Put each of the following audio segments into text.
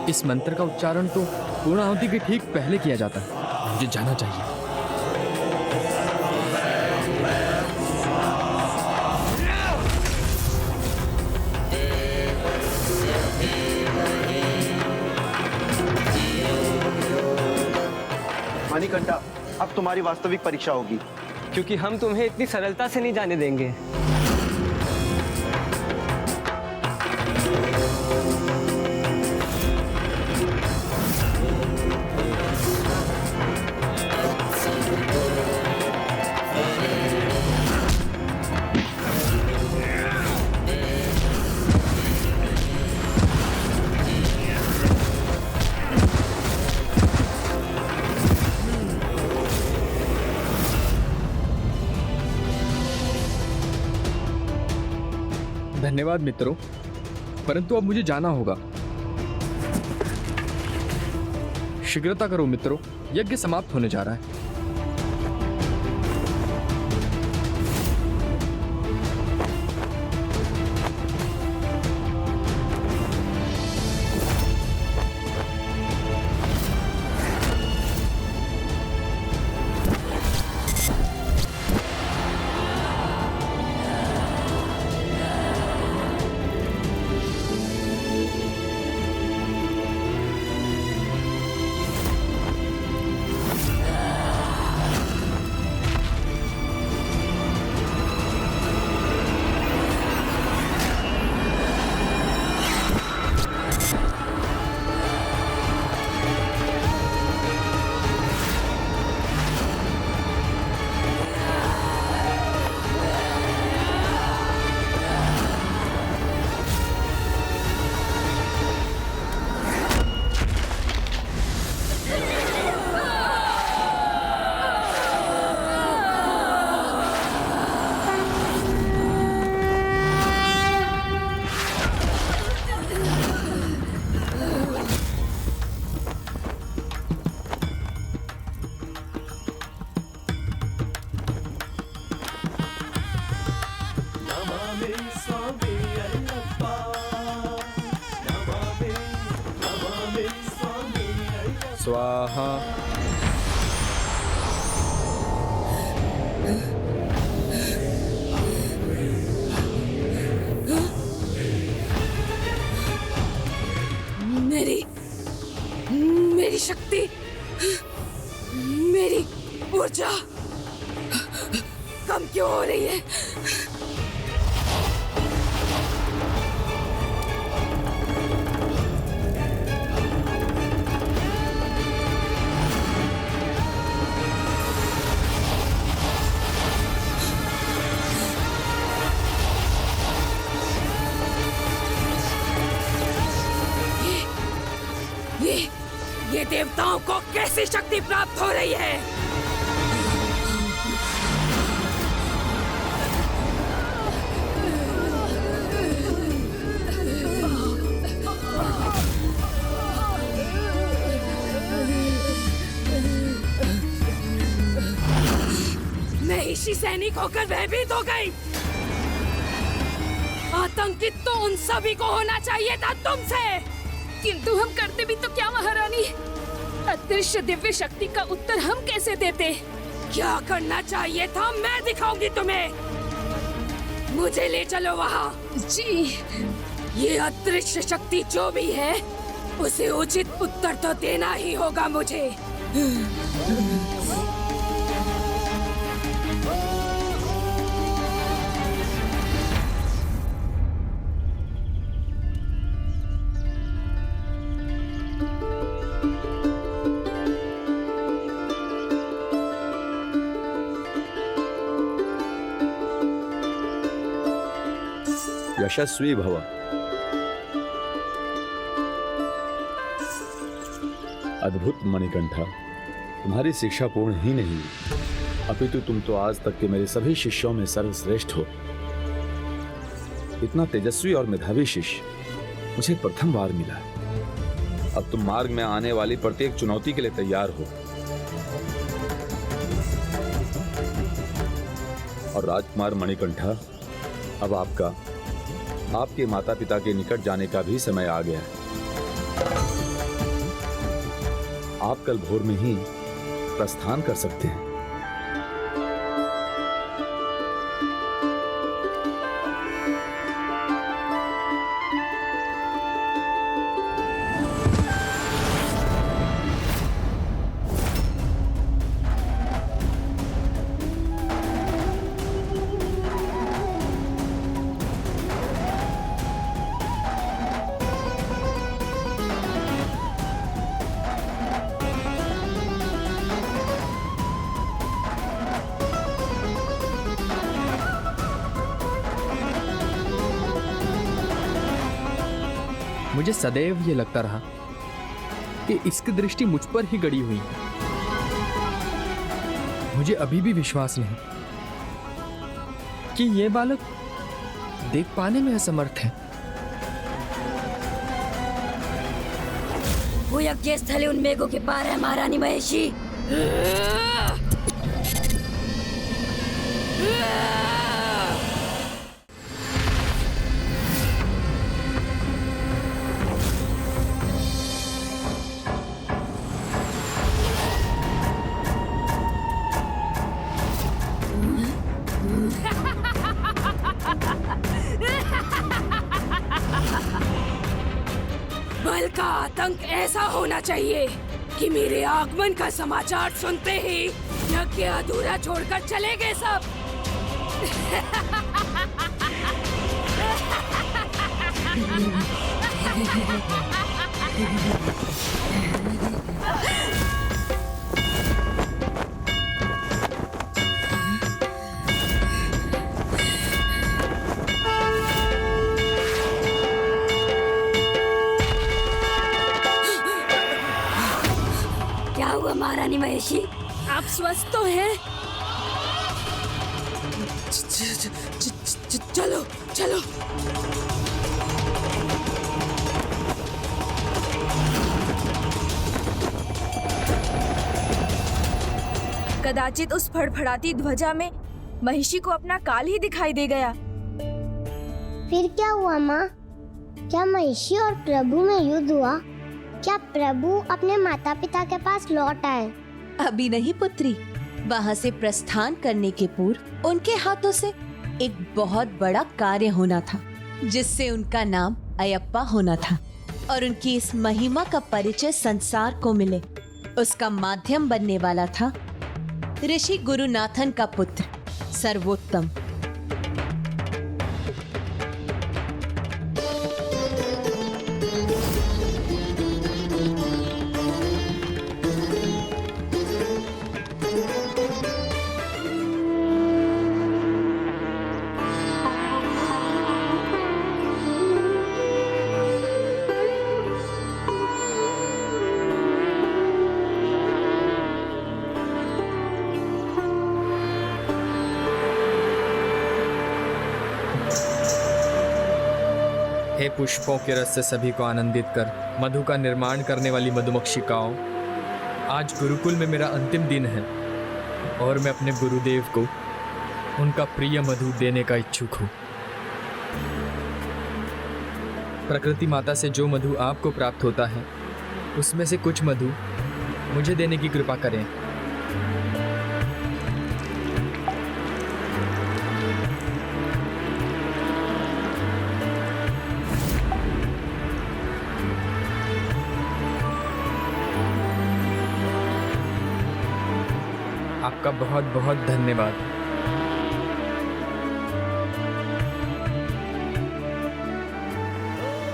इस मंत्र का उच्चारण तो पूर्णाहुति के ठीक पहले किया जाता है। मुझे जाना चाहिए। मणिकंठा, अब तुम्हारी वास्तविक परीक्षा होगी, क्योंकि हम तुम्हें इतनी सरलता से नहीं जाने देंगे। धन्यवाद मित्रों, परंतु अब मुझे जाना होगा। शीघ्रता करो मित्रों, यज्ञ समाप्त होने जा रहा है। स्वाहा। मेरी शक्ति, मेरी ऊर्जा कम क्यों हो रही है? ये देवताओं को कैसी शक्ति प्राप्त हो रही है? मैं ऋषि सैनिक होकर भयभीत हो गई। आतंकित तो उन सभी को होना चाहिए था तुमसे, किंतु हम करते भी तो क्या महारानी? अदृश्य दिव्य शक्ति का उत्तर हम कैसे देते? क्या करना चाहिए था मैं दिखाऊंगी तुम्हें। मुझे ले चलो वहाँ। जी। ये अदृश्य शक्ति जो भी है उसे उचित उत्तर तो देना ही होगा मुझे। यशस्वी भव। अद्भुत मणिकंठा, तुम्हारी शिक्षा पूर्ण ही नहीं, अपितु तुम तो आज तक के मेरे सभी शिष्यों में सर्वश्रेष्ठ हो। इतना तेजस्वी और मेधावी शिष्य मुझे प्रथम बार मिला। अब तुम मार्ग में आने वाली प्रत्येक चुनौती के लिए तैयार हो। और राजकुमार मणिकंठा, अब आपके माता पिता के निकट जाने का भी समय आ गया है। आप कल भोर में ही प्रस्थान कर सकते हैं। मुझे सदैव ये लगता रहा कि इसकी दृष्टि मुझ पर ही गड़ी हुई है। मुझे अभी भी विश्वास नहीं कि ये बालक देख पाने में असमर्थ है। वो यज्ञ स्थले उन मेघों के पार है महारानी महेशी। बल का आतंक ऐसा होना चाहिए कि मेरे आगमन का समाचार सुनते ही यज्ञ अधूरा छोड़कर चले गए सब। क्या हुआ महारानी महेशी? आप स्वस्थ तो हैं? चलो चलो। कदाचित उस फड़फड़ाती ध्वजा में महिषी को अपना काल ही दिखाई दे गया। फिर क्या हुआ माँ? क्या महिषी और प्रभु में युद्ध हुआ? क्या प्रभु अपने माता पिता के पास लौट आए? अभी नहीं पुत्री, वहाँ से प्रस्थान करने के पूर्व उनके हाथों से एक बहुत बड़ा कार्य होना था, जिससे उनका नाम अयप्पा होना था और उनकी इस महिमा का परिचय संसार को मिले। उसका माध्यम बनने वाला था ऋषि गुरुनाथन का पुत्र सर्वोत्तम। हे पुष्पों के रस से सभी को आनंदित कर मधु का निर्माण करने वाली मधुमक्षिकाओं, आज गुरुकुल में मेरा अंतिम दिन है और मैं अपने गुरुदेव को उनका प्रिय मधु देने का इच्छुक हूँ। प्रकृति माता से जो मधु आपको प्राप्त होता है, उसमें से कुछ मधु मुझे देने की कृपा करें। आपका बहुत बहुत धन्यवाद।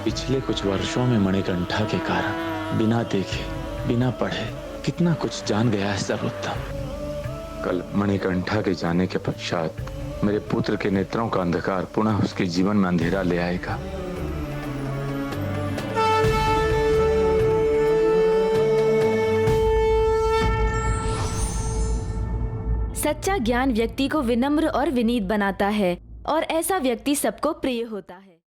पिछले कुछ वर्षों में मणिकंठा के कारण बिना देखे बिना पढ़े कितना कुछ जान गया है सर्वोत्तम। कल मणिकंठा के जाने के पश्चात मेरे पुत्र के नेत्रों का अंधकार पुनः उसके जीवन में अंधेरा ले आएगा। सच्चा ज्ञान व्यक्ति को विनम्र और विनीत बनाता है और ऐसा व्यक्ति सबको प्रिय होता है।